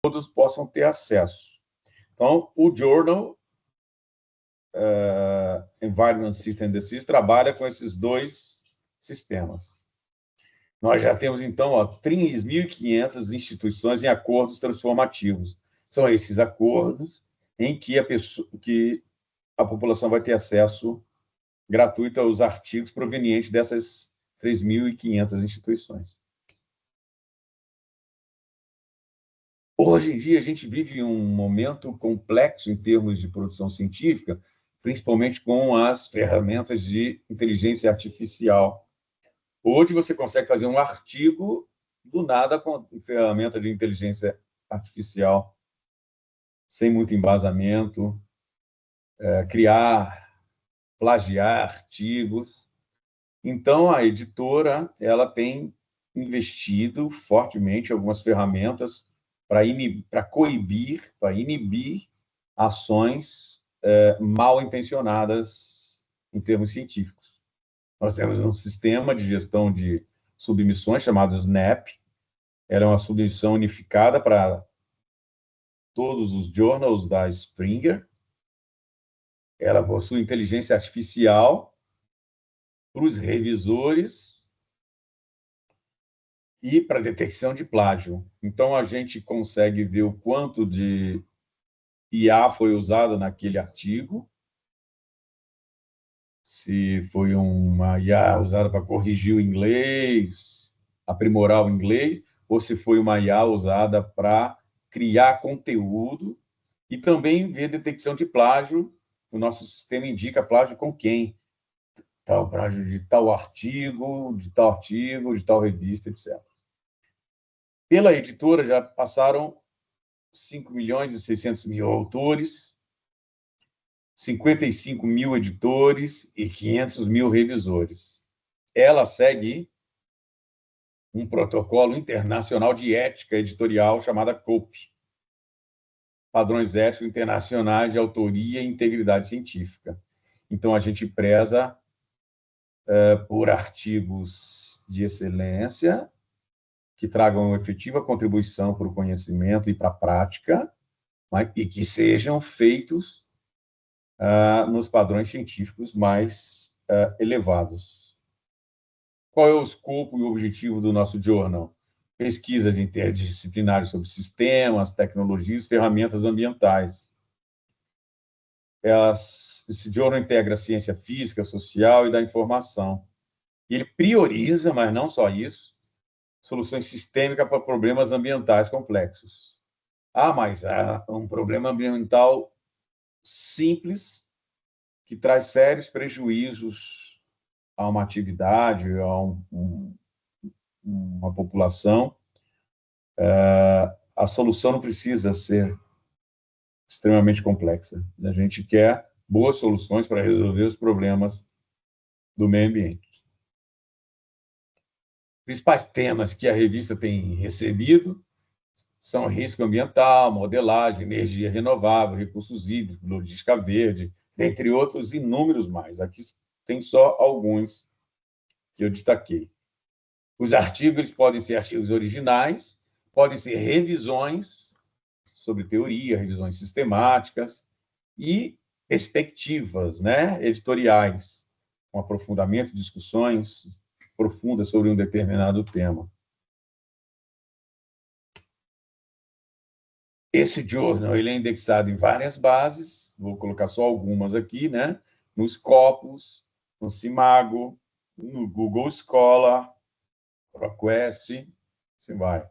todos possam ter acesso. Então, o Journal Environment System Disease trabalha com esses dois sistemas. Nós já temos, então, 3.500 instituições em acordos transformativos. São esses acordos em que a população vai ter acesso gratuito aos artigos provenientes dessas 3.500 instituições. Hoje em dia, a gente vive um momento complexo em termos de produção científica, principalmente com as ferramentas de inteligência artificial. Hoje, você consegue fazer um artigo do nada com ferramenta de inteligência artificial, sem muito embasamento, plagiar artigos. Então, a editora ela tem investido fortemente em algumas ferramentas para inibir ações mal intencionadas em termos científicos. Nós temos um sistema de gestão de submissões chamado SNAP. Ela é uma submissão unificada para todos os journals da Springer. Ela possui inteligência artificial para os revisores e para detecção de plágio. Então, a gente consegue ver o quanto de IA foi usado naquele artigo, se foi uma IA usada para corrigir o inglês, aprimorar o inglês, ou se foi uma IA usada para criar conteúdo, e também ver detecção de plágio. O nosso sistema indica plágio com quem? Tal plágio de tal artigo, de tal revista, etc. Pela editora, já passaram 5.600.000 autores, 55.000 editores e 500.000 revisores. Ela segue um protocolo internacional de ética editorial chamada COPE, Padrões Éticos Internacionais de Autoria e Integridade Científica. Então, a gente preza por artigos de excelência que tragam efetiva contribuição para o conhecimento e para a prática, e que sejam feitos nos padrões científicos mais elevados. Qual é o escopo e o objetivo do nosso journal? Pesquisas interdisciplinares sobre sistemas, tecnologias, ferramentas ambientais. Esse journal integra a ciência física, social e da informação. Ele prioriza, mas não só isso, soluções sistêmicas para problemas ambientais complexos. Mas há um problema ambiental simples que traz sérios prejuízos a uma atividade, a uma população. A solução não precisa ser extremamente complexa. A gente quer boas soluções para resolver os problemas do meio ambiente. Os principais temas que a revista tem recebido são risco ambiental, modelagem, energia renovável, recursos hídricos, logística verde, dentre outros inúmeros mais. Aqui tem só alguns que eu destaquei. Os artigos eles podem ser artigos originais, podem ser revisões sobre teoria, revisões sistemáticas e perspectivas, editoriais, com aprofundamento, discussões profundas sobre um determinado tema. Esse journal ele é indexado em várias bases, vou colocar só algumas aqui, no Scopus, no Simago, no Google Scholar, ProQuest, assim vai.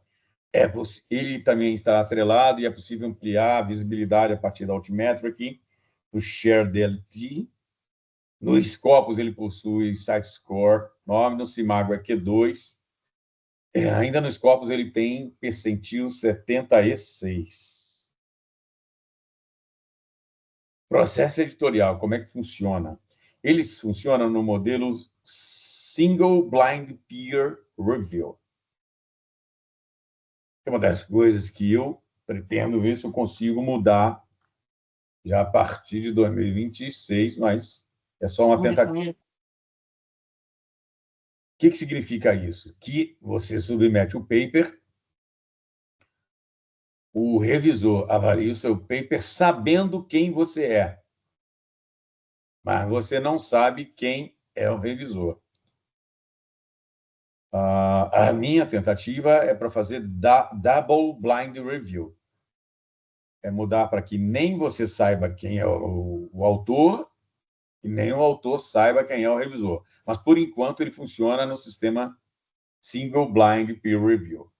Ele também está atrelado e é possível ampliar a visibilidade a partir da Altmetric, do ShareDLT. No Scopus, ele possui SiteScore 9, no Simago é Q2. Ainda no Scopus, ele tem percentil 76. Processo editorial, como é que funciona? Eles funcionam no modelo Single Blind Peer Review. É uma das coisas que eu pretendo ver se eu consigo mudar já a partir de 2026, mas é só uma tentativa. O que significa isso? Que você submete o paper, o revisor avalia o seu paper sabendo quem você é, mas você não sabe quem é o revisor. A minha tentativa é para fazer double blind review. É mudar para que nem você saiba quem é o autor e nem o autor saiba quem é o revisor. Mas, por enquanto, ele funciona no sistema single blind peer review.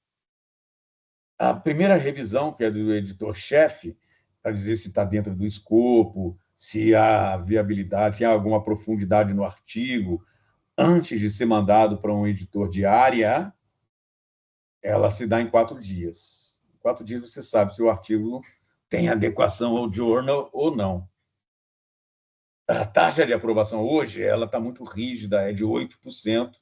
A primeira revisão, que é do editor-chefe, para dizer se está dentro do escopo, se há viabilidade, se há alguma profundidade no artigo, antes de ser mandado para um editor de área, ela se dá em 4 dias. Em 4 dias você sabe se o artigo tem adequação ao journal ou não. A taxa de aprovação hoje ela está muito rígida, é de 8%.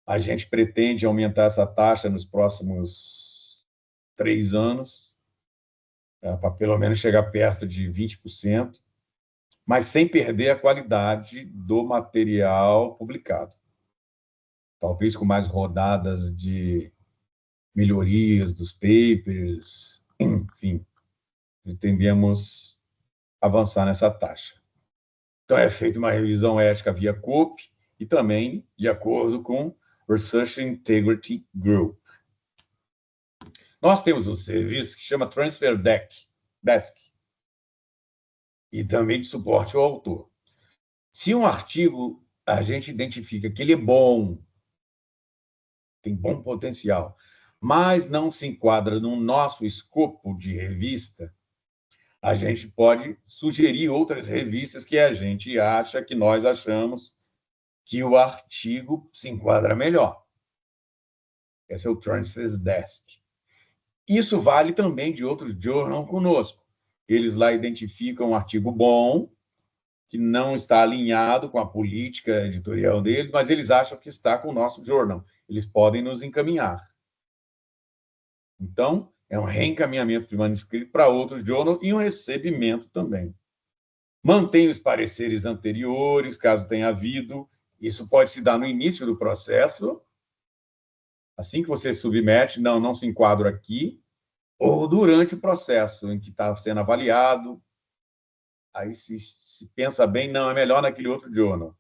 A gente pretende aumentar essa taxa nos próximos 3 anos, para pelo menos chegar perto de 20%, mas sem perder a qualidade do material publicado. Talvez com mais rodadas de melhorias dos papers, enfim, pretendemos avançar nessa taxa. Então, é feita uma revisão ética via COPE e também de acordo com Research Integrity Group. Nós temos um serviço que chama Transfer Desk e também de suporte ao autor. Se um artigo a gente identifica que ele é bom, tem bom potencial, mas não se enquadra no nosso escopo de revista, a gente pode sugerir outras revistas que a gente acha, que nós achamos que o artigo se enquadra melhor. Esse é o Transfer Desk. Isso vale também de outros journals conosco. Eles lá identificam um artigo bom, que não está alinhado com a política editorial deles, mas eles acham que está com o nosso jornal. Eles podem nos encaminhar. Então, é um reencaminhamento de manuscrito para outros journals e um recebimento também. Mantém os pareceres anteriores, caso tenha havido. Isso pode se dar no início do processo, assim que você submete, não se enquadra aqui, ou durante o processo em que está sendo avaliado, aí se pensa bem, não, é melhor naquele outro journal.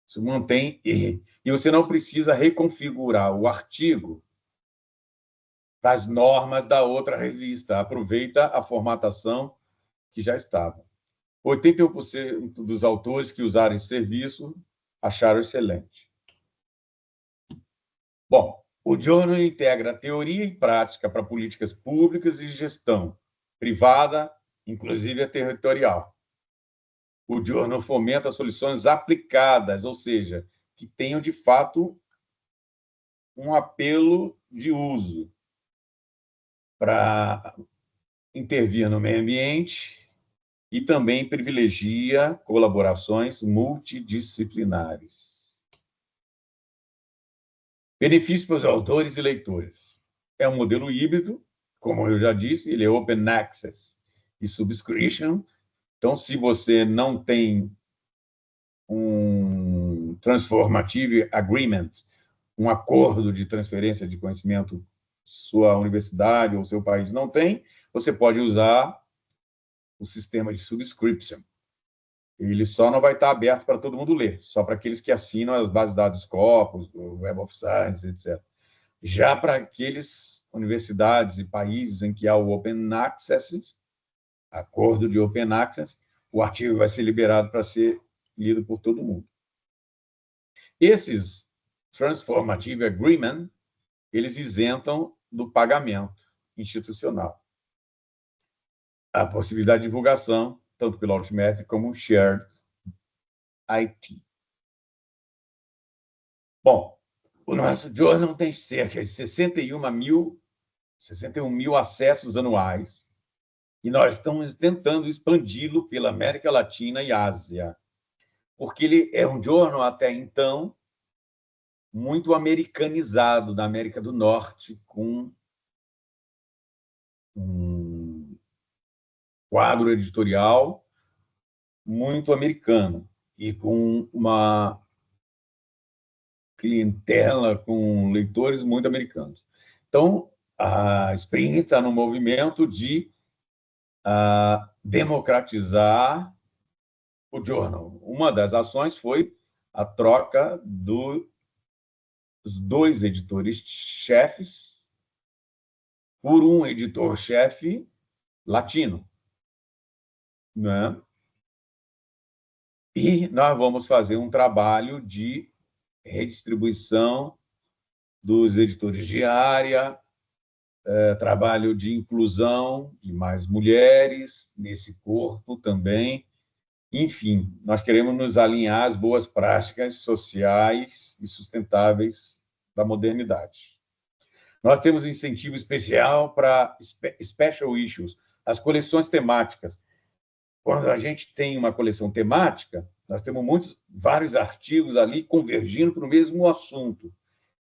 Isso mantém, e você não precisa reconfigurar o artigo para as normas da outra revista. Aproveita a formatação que já estava. 81% dos autores que usaram esse serviço acharam excelente. Bom, o journal integra teoria e prática para políticas públicas e gestão privada, inclusive a territorial. O journal fomenta soluções aplicadas, ou seja, que tenham, de fato, um apelo de uso para intervir no meio ambiente e também privilegia colaborações multidisciplinares. Benefícios para os autores e leitores. É um modelo híbrido, como eu já disse, ele é open access e subscription. Então, se você não tem um transformative agreement, um acordo de transferência de conhecimento, sua universidade ou seu país não tem, você pode usar o sistema de subscription. Ele só não vai estar aberto para todo mundo ler, só para aqueles que assinam as bases de dados Scopus, o Web of Science, etc. Já para aqueles universidades e países em que há o Open Access, acordo de Open Access, o artigo vai ser liberado para ser lido por todo mundo. Esses Transformative Agreement, eles isentam do pagamento institucional. A possibilidade de divulgação, tanto pelo Ultimate como Shared IT. Bom, o nosso journal tem cerca de 61 mil acessos anuais e nós estamos tentando expandi-lo pela América Latina e Ásia, porque ele é um jornal, até então, muito americanizado, da América do Norte, com um quadro editorial muito americano e com uma clientela, com leitores muito americanos. Então, A Spring está no movimento de democratizar o journal. Uma das ações foi a troca dos dois editores-chefes por um editor-chefe latino, né? E nós vamos fazer um trabalho de redistribuição dos editores de área, trabalho de inclusão de mais mulheres nesse corpo também. Enfim, nós queremos nos alinhar às boas práticas sociais e sustentáveis da modernidade. Nós temos um incentivo especial para special issues, as coleções temáticas. Quando a gente tem uma coleção temática, nós temos vários artigos ali convergindo para o mesmo assunto.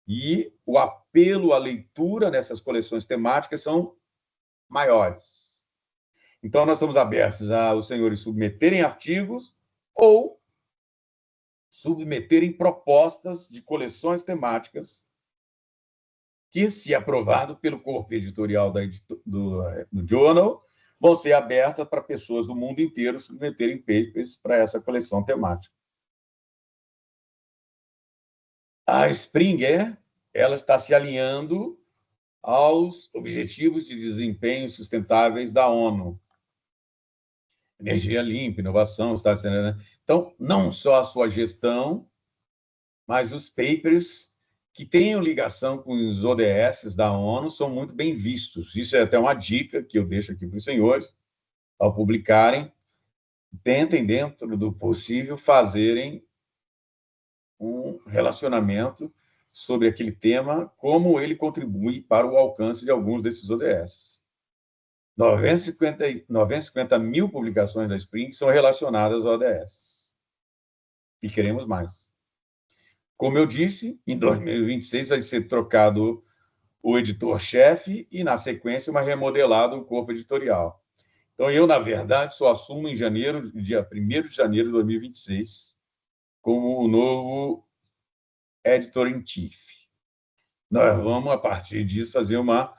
E o apelo à leitura nessas coleções temáticas são maiores. Então, nós estamos abertos aos senhores submeterem artigos ou submeterem propostas de coleções temáticas que, se aprovado pelo corpo editorial do Journal, vão ser abertas para pessoas do mundo inteiro submeterem papers para essa coleção temática. A Springer, ela está se alinhando aos Objetivos de Desempenho Sustentáveis da ONU. Energia limpa, inovação, Estado... Então, não só a sua gestão, mas os papers que tenham ligação com os ODS da ONU são muito bem vistos. Isso é até uma dica que eu deixo aqui para os senhores, ao publicarem, tentem, dentro do possível, fazerem um relacionamento sobre aquele tema, como ele contribui para o alcance de alguns desses ODS. 950 mil publicações da Spring são relacionadas ao ODS. E queremos mais. Como eu disse, em 2026 vai ser trocado o editor-chefe e, na sequência, remodelado o corpo editorial. Então, eu, na verdade, só assumo em janeiro, dia 1º de janeiro de 2026, como o novo editor-in-chief. Nós vamos, a partir disso, fazer uma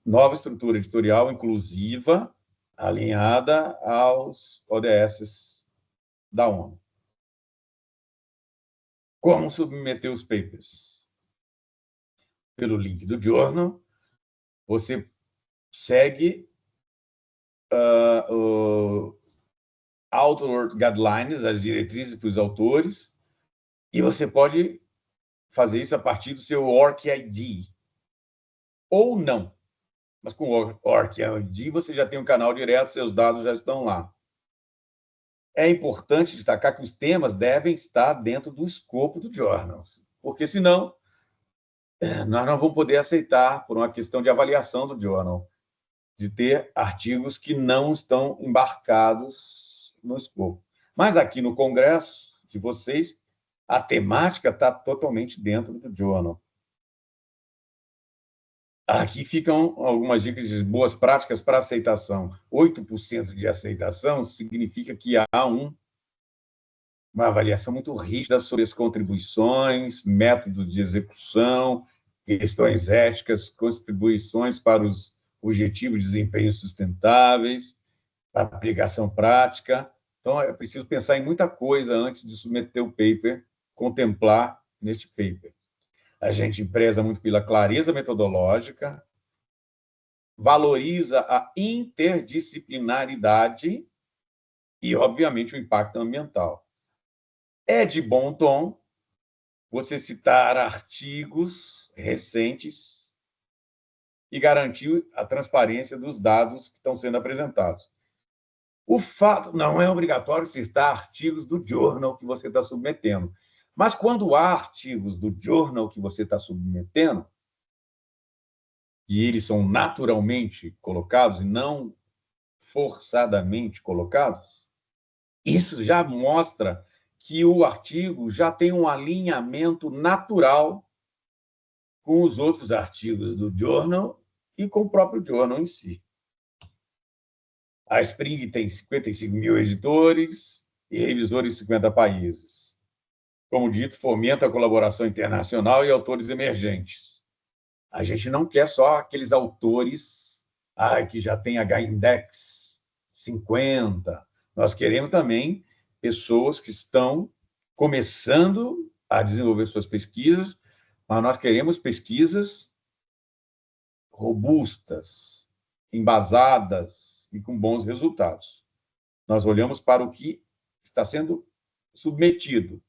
nova estrutura editorial inclusiva, alinhada aos ODS da ONU. Como submeter os papers? Pelo link do Journal, você segue o Author Guidelines, as diretrizes para os autores, e você pode fazer isso a partir do seu ORCID, ou não. Mas com o ORCID você já tem um canal direto, seus dados já estão lá. É importante destacar que os temas devem estar dentro do escopo do Journal, porque senão nós não vamos poder aceitar, por uma questão de avaliação do Journal, de ter artigos que não estão embarcados no escopo. Mas aqui no Congresso de vocês, a temática está totalmente dentro do Journal. Aqui ficam algumas dicas de boas práticas para aceitação. 8% de aceitação significa que há uma avaliação muito rígida sobre as contribuições, método de execução, questões éticas, contribuições para os objetivos de desempenho sustentáveis, aplicação prática. Então, é preciso pensar em muita coisa antes de submeter o paper, contemplar neste paper. A gente preza muito pela clareza metodológica, valoriza a interdisciplinaridade e, obviamente, o impacto ambiental. É de bom tom você citar artigos recentes e garantir a transparência dos dados que estão sendo apresentados. O fato não é obrigatório citar artigos do journal que você está submetendo, mas quando há artigos do journal que você está submetendo, e eles são naturalmente colocados e não forçadamente colocados, isso já mostra que o artigo já tem um alinhamento natural com os outros artigos do journal e com o próprio journal em si. A Spring tem 55 mil editores e revisores em 50 países. Como dito, fomenta a colaboração internacional e autores emergentes. A gente não quer só aqueles autores que já têm H-index 50. Nós queremos também pessoas que estão começando a desenvolver suas pesquisas, mas nós queremos pesquisas robustas, embasadas e com bons resultados. Nós olhamos para o que está sendo submetido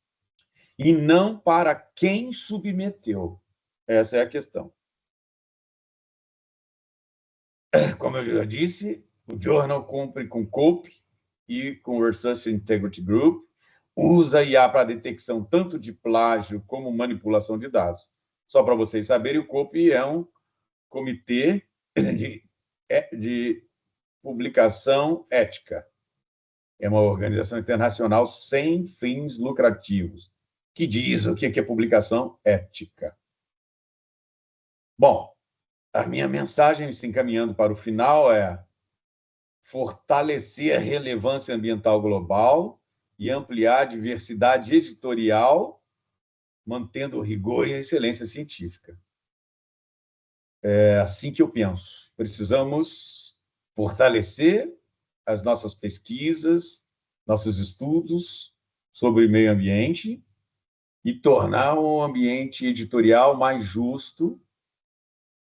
e não para quem submeteu. Essa é a questão. Como eu já disse, o Journal cumpre com COPE e com o Research Integrity Group, usa IA para detecção tanto de plágio como manipulação de dados. Só para vocês saberem, o COPE é um comitê de publicação ética. É uma organização internacional sem fins lucrativos, que diz o que é publicação ética. Bom, a minha mensagem, se encaminhando para o final, é fortalecer a relevância ambiental global e ampliar a diversidade editorial, mantendo o rigor e a excelência científica. É assim que eu penso. Precisamos fortalecer as nossas pesquisas, nossos estudos sobre meio ambiente e tornar o ambiente editorial mais justo,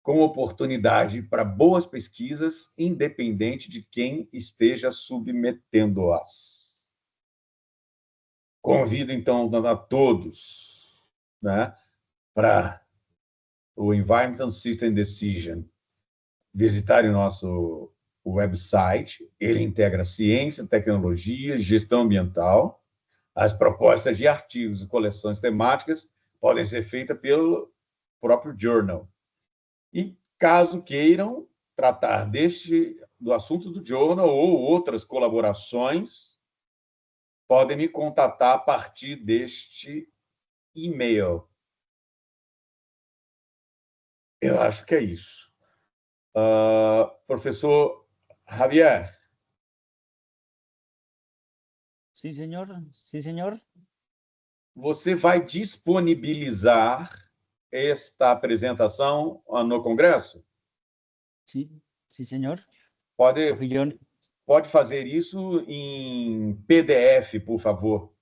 com oportunidade para boas pesquisas, independente de quem esteja submetendo-as. Convido, então, a todos, né, para o Environmental System Decision visitarem o nosso website. Ele integra ciência, tecnologia, gestão ambiental. As propostas de artigos e coleções temáticas podem ser feitas pelo próprio Journal. E, caso queiram tratar do assunto do Journal ou outras colaborações, podem me contatar a partir deste e-mail. Eu acho que é isso. Professor Javier. Sim, senhor. Sim, senhor. Você vai disponibilizar esta apresentação no Congresso? Sim, sim, senhor. Pode fazer isso em PDF, por favor.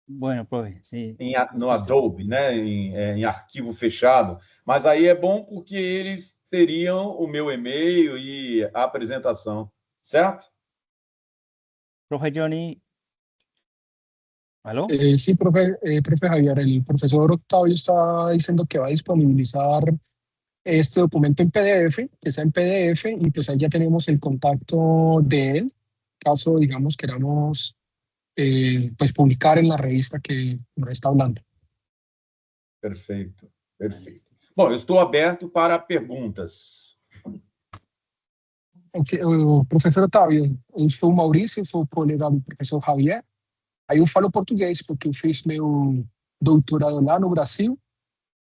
Bueno, profe, sim. No Adobe, né? Em arquivo fechado. Mas aí é bom porque eles teriam o meu e-mail e a apresentação, certo? Profe Johnny. ¿Aló? Sí, profe Javier, el profesor Octavio está diciendo que va a disponibilizar este documento en PDF, que está en PDF, y pues ahí ya tenemos el contacto de él, caso, digamos, queramos pues publicar en la revista que nos está hablando. Perfeito, perfeito. Bom, eu estou aberto para perguntas. Okay, professor Otávio, eu sou o Maurício, sou colega do professor Javier. Aí eu falo português, porque eu fiz meu doutorado lá no Brasil,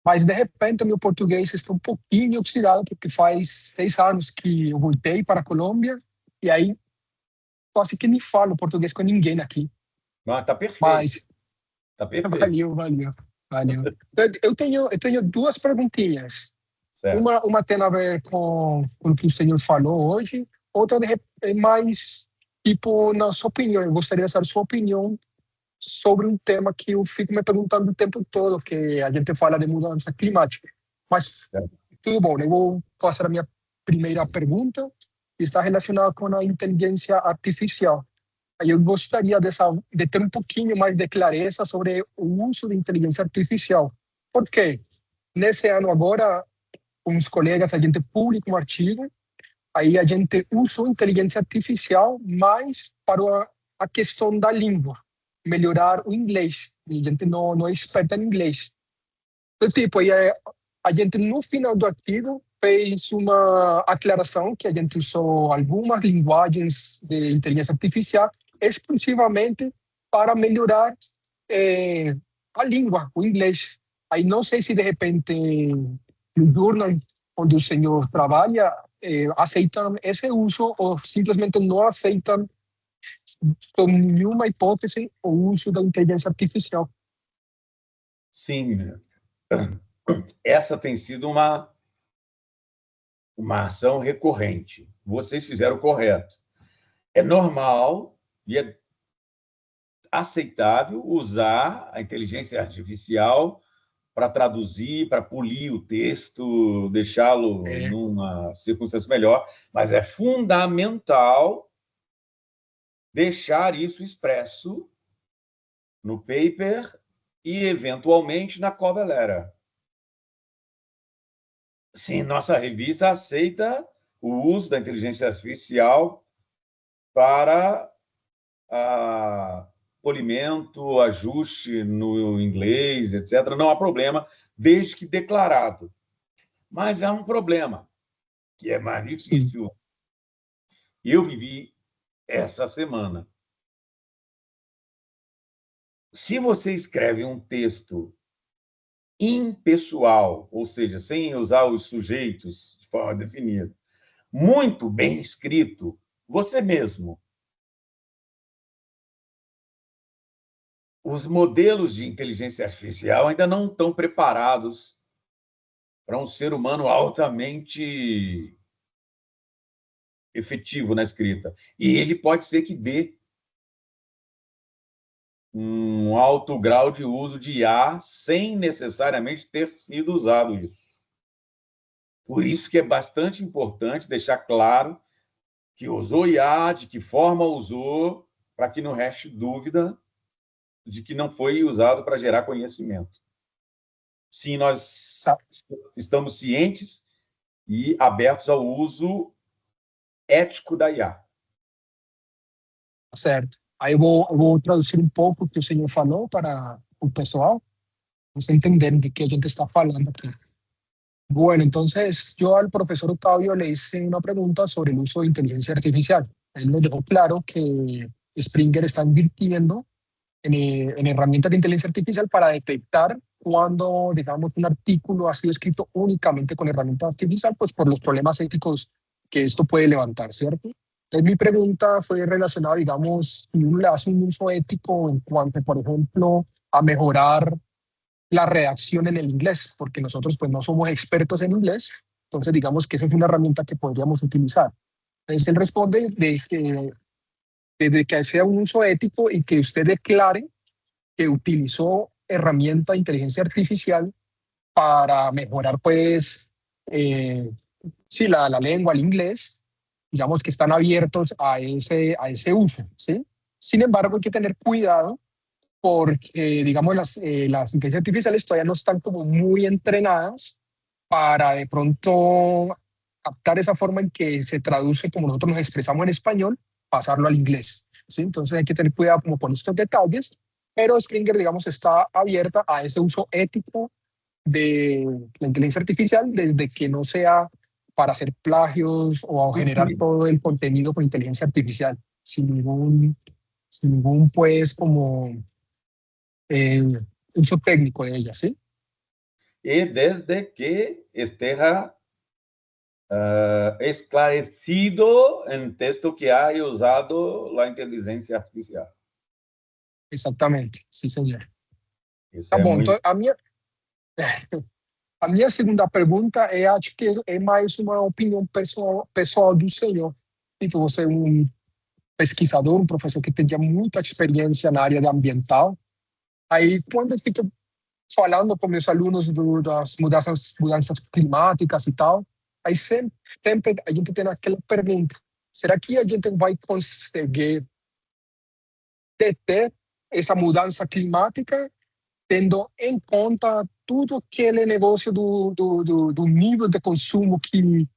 mas de repente meu português está um pouquinho oxidado, porque faz 6 anos que eu voltei para a Colômbia, e aí quase que nem falo português com ninguém aqui. Mas está perfeito. Mas tá perfeito. Valeu. Eu tenho 2 perguntinhas. Certo. Uma tem a ver com o que o senhor falou hoje, outra é mais, tipo, na sua opinião. Eu gostaria de saber sua opinião sobre um tema que eu fico me perguntando o tempo todo, que a gente fala de mudança climática. Mas, tudo bom, eu vou fazer a minha primeira pergunta, que está relacionada com a inteligência artificial. Aí eu gostaria de ter um pouquinho mais de clareza sobre o uso de inteligência artificial. Por quê? Nesse ano agora, com os colegas, a gente publica um artigo, aí a gente usou inteligência artificial mais para a questão da língua, melhorar o inglês. A gente não é experta em inglês. Então, tipo, aí a gente no final do artigo fez uma aclaração que a gente usou algumas linguagens de inteligência artificial exclusivamente para melhorar a língua, o inglês. Aí não sei se de repente no jornal onde o senhor trabalha aceitam esse uso ou simplesmente não aceitam, sob nenhuma hipótese, o uso da inteligência artificial. Sim. essa tem sido uma ação recorrente. Vocês fizeram o correto. É normal e é aceitável usar a inteligência artificial para traduzir, para polir o texto, deixá-lo É, numa circunstância melhor, mas é fundamental deixar isso expresso no paper e, eventualmente, na cover letter. Sim, nossa revista aceita o uso da inteligência artificial para polimento, ajuste no inglês, etc. Não há problema, desde que declarado. Mas há um problema, que é mais sim, difícil. Eu vivi essa semana. Se você escreve um texto impessoal, ou seja, sem usar os sujeitos de forma definida, muito bem escrito, você mesmo, os modelos de inteligência artificial ainda não estão preparados para um ser humano altamente efetivo na escrita. E ele pode ser que dê um alto grau de uso de IA sem necessariamente ter sido usado isso. Por isso que é bastante importante deixar claro que usou IA, de que forma usou, para que não reste dúvida de que não foi usado para gerar conhecimento. Sim, nós tá, estamos cientes e abertos ao uso ético da IA. certo. Aí eu vou traduzir um pouco o que o senhor falou para o pessoal, para vocês entenderem de que a gente está falando aqui. Bueno, entonces yo al profesor Octavio le hice una pregunta sobre el uso de inteligencia artificial. Él nos dejó claro que Springer está invirtiendo en herramientas de inteligencia artificial para detectar cuando, digamos, un artículo ha sido escrito únicamente con herramienta artificial, pues por los problemas éticos que esto puede levantar, ¿cierto? Entonces mi pregunta fue relacionada, digamos, si uno le hace un uso ético en cuanto, por ejemplo, a mejorar la redacción en el inglés, porque nosotros pues no somos expertos en inglés, entonces digamos que esa es una herramienta que podríamos utilizar. Entonces él responde de que sea un uso ético y que usted declare que utilizó herramienta de inteligencia artificial para mejorar pues sí, la lengua, el inglés, digamos que están abiertos a ese uso, ¿sí? Sin embargo, hay que tener cuidado porque, digamos, las inteligencias artificiales todavía no están como muy entrenadas para de pronto captar esa forma en que se traduce como nosotros nos expresamos en español, pasarlo al inglés, ¿sí? Entonces hay que tener cuidado como con estos detalles, pero Springer, digamos, está abierta a ese uso ético de la inteligencia artificial desde que no sea para hacer plagios o generar todo el contenido con inteligencia artificial, sin ningún pues como eh, uso técnico de ella, ¿sí? E desde que esteja esclarecido en texto que haya usado la inteligencia artificial. Exatamente, sim, senhor. Isso Tá é bom, muito... então a minha segunda pergunta acho que é mais uma opinião pessoal do senhor. Tipo, você é um pesquisador, um professor que tem muita experiência na área ambiental. Aí, quando eu fico falando com meus alunos das mudanças climáticas e tal, aí sempre a gente tem aquela pergunta: será que a gente vai conseguir deter essa mudança climática tendo em conta tudo aquele negócio do nível de consumo que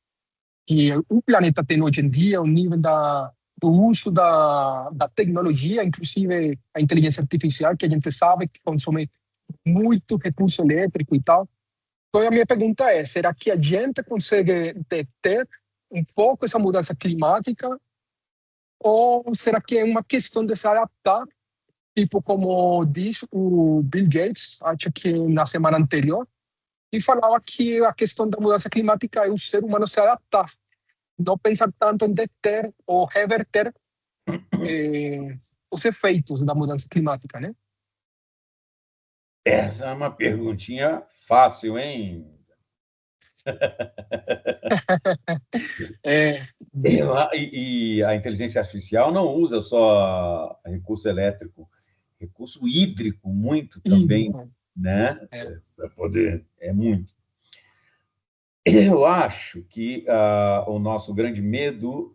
o planeta tem hoje em dia, o nível do uso da tecnologia, inclusive a inteligência artificial, que a gente sabe que consome muito recurso elétrico e tal. Então, a minha pergunta é: será que a gente consegue deter um pouco essa mudança climática? Ou será que é uma questão de se adaptar? Tipo, como diz o Bill Gates, acho que na semana anterior, e falava que a questão da mudança climática é o ser humano se adaptar, não pensar tanto em deter ou reverter os efeitos da mudança climática, né? Essa é uma perguntinha fácil, hein? É, E a inteligência artificial não usa só recurso elétrico, recurso hídrico muito também, hídrico. né? É, Para poder, é muito. Eu acho que o nosso grande medo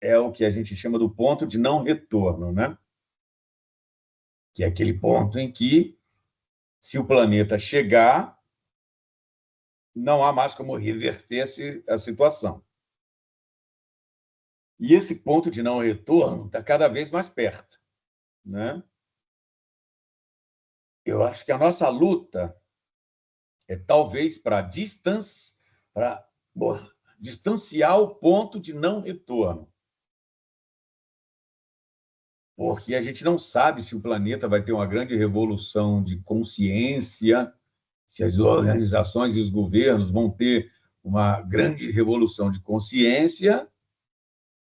é o que a gente chama do ponto de não retorno, né? Que é aquele ponto em que, se o planeta chegar, não há mais como reverter a situação. E esse ponto de não retorno está cada vez mais perto, né? Eu acho que a nossa luta é talvez para distanciar o ponto de não retorno, porque a gente não sabe se o planeta vai ter uma grande revolução de consciência, se as organizações e os governos vão ter uma grande revolução de consciência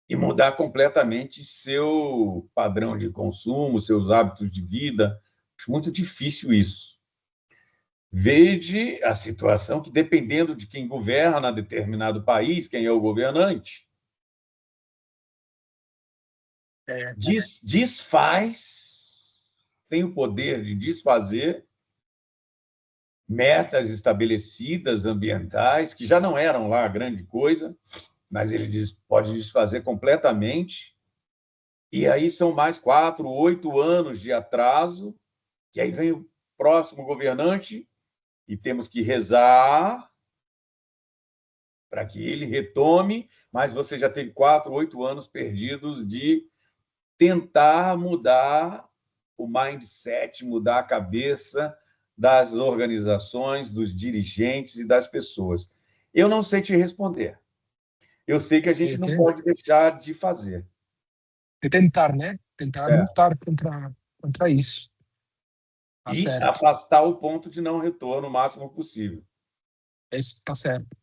e mudar completamente seu padrão de consumo, seus hábitos de vida. Acho muito difícil isso. Vede a situação que, dependendo de quem governa determinado país, quem é o governante, é, tem o poder de desfazer metas estabelecidas ambientais, que já não eram lá grande coisa, mas ele pode desfazer completamente. E aí são mais 4, 8 anos de atraso, que aí vem o próximo governante e temos que rezar para que ele retome, mas você já teve 4, 8 anos perdidos de tentar mudar o mindset, mudar a cabeça das organizações, dos dirigentes e das pessoas. Eu não sei te responder. Eu sei que a gente não pode deixar de fazer. de tentar, né? Tentar lutar contra isso. Tá E certo. afastar o ponto de não retorno o máximo possível. Está certo.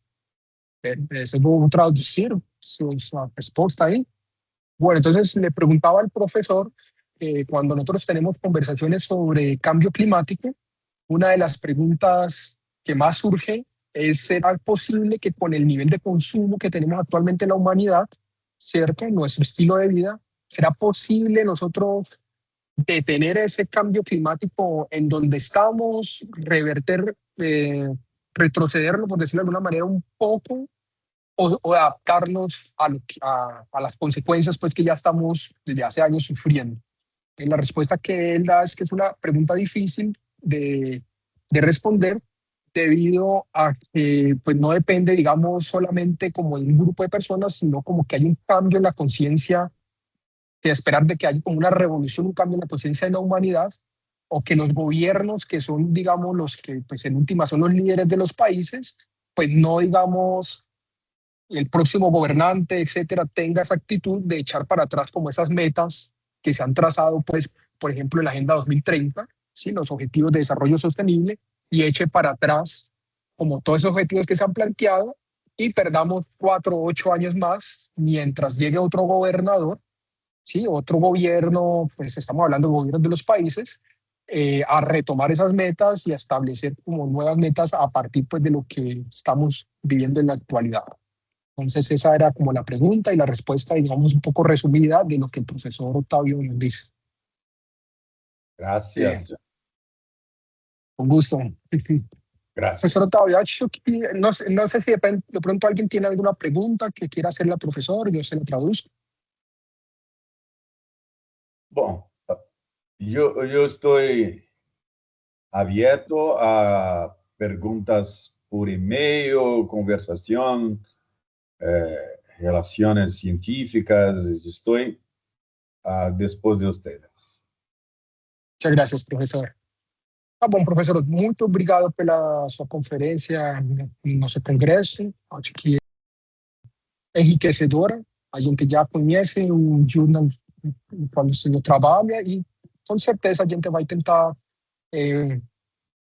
Se vou traduzir su respuesta ahí. Bueno, entonces le preguntaba al profesor, cuando nosotros tenemos conversaciones sobre cambio climático, una de las preguntas que más surge es, ¿será posible que con el nivel de consumo que tenemos actualmente en la humanidad, ¿cierto? Nuestro estilo de vida, ¿será posible nosotros detener ese cambio climático en donde estamos, reverter, retrocederlo, por decirlo de alguna manera, un poco, o adaptarnos a las consecuencias pues, que ya estamos desde hace años sufriendo? La respuesta que él da es que es una pregunta difícil de responder debido a que pues, no depende, digamos, solamente como de un grupo de personas, sino como que hay un cambio en la conciencia, de esperar de que haya como una revolución, un cambio en la conciencia de la humanidad, o que los gobiernos, que son, digamos, los que pues, en última son los líderes de los países, pues no, digamos, el próximo gobernante, etcétera, tenga esa actitud de echar para atrás como esas metas que se han trazado, pues, por ejemplo, en la Agenda 2030, ¿sí? Los Objetivos de Desarrollo Sostenible, y eche para atrás como todos esos objetivos que se han planteado y perdamos 4 o 8 años más mientras llegue otro gobernador, ¿sí? Otro gobierno, pues estamos hablando de gobiernos de los países, a retomar esas metas y a establecer como nuevas metas a partir pues, de lo que estamos viviendo en la actualidad. Entonces esa era como la pregunta y la respuesta, digamos, un poco resumida de lo que el profesor Octavio nos dice. Gracias. Con gusto. Gracias. Profesor Octavio, no sé si de pronto alguien tiene alguna pregunta que quiera hacerle al profesor, yo se lo traduzco. Bom, eu estou abierto a perguntas por e-mail, conversação, relações científicas. Estou a dispor de vocês. Muchas gracias, profesor. Tá bom, professor, muito obrigado pela sua conferência no nosso congresso. Acho que é enriquecedora. A gente já conhece o jornal quando o senhor trabalha e, com certeza, a gente vai tentar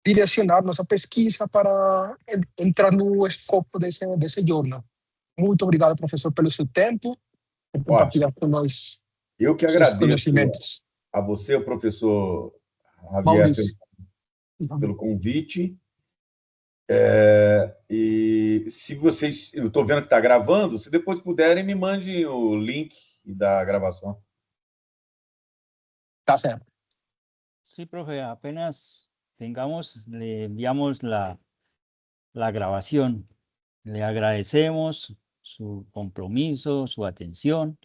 direcionar nossa pesquisa para entrar no escopo desse jornal. Muito obrigado, professor, pelo seu tempo, por compartilhar com nós Eu que seus agradeço conhecimentos. a você, o professor Javier, Maurício. pelo convite. E se vocês... Eu estou vendo que está gravando, se depois puderem, me mandem o link da gravação. Tá certo. Sí, profe, apenas tengamos, le enviamos la grabación. Le agradecemos su compromiso, su atención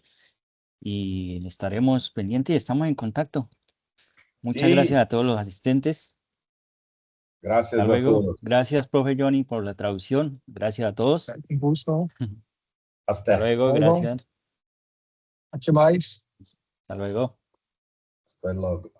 y estaremos pendientes y estamos en contacto. Muchas Sí. gracias a todos los asistentes. Gracias Hasta a luego. todos. Gracias, profe Johnny, por la traducción. Gracias a todos. Um gosto. Hasta luego. Luego. Gracias. Até mais. Hasta luego. Hasta luego.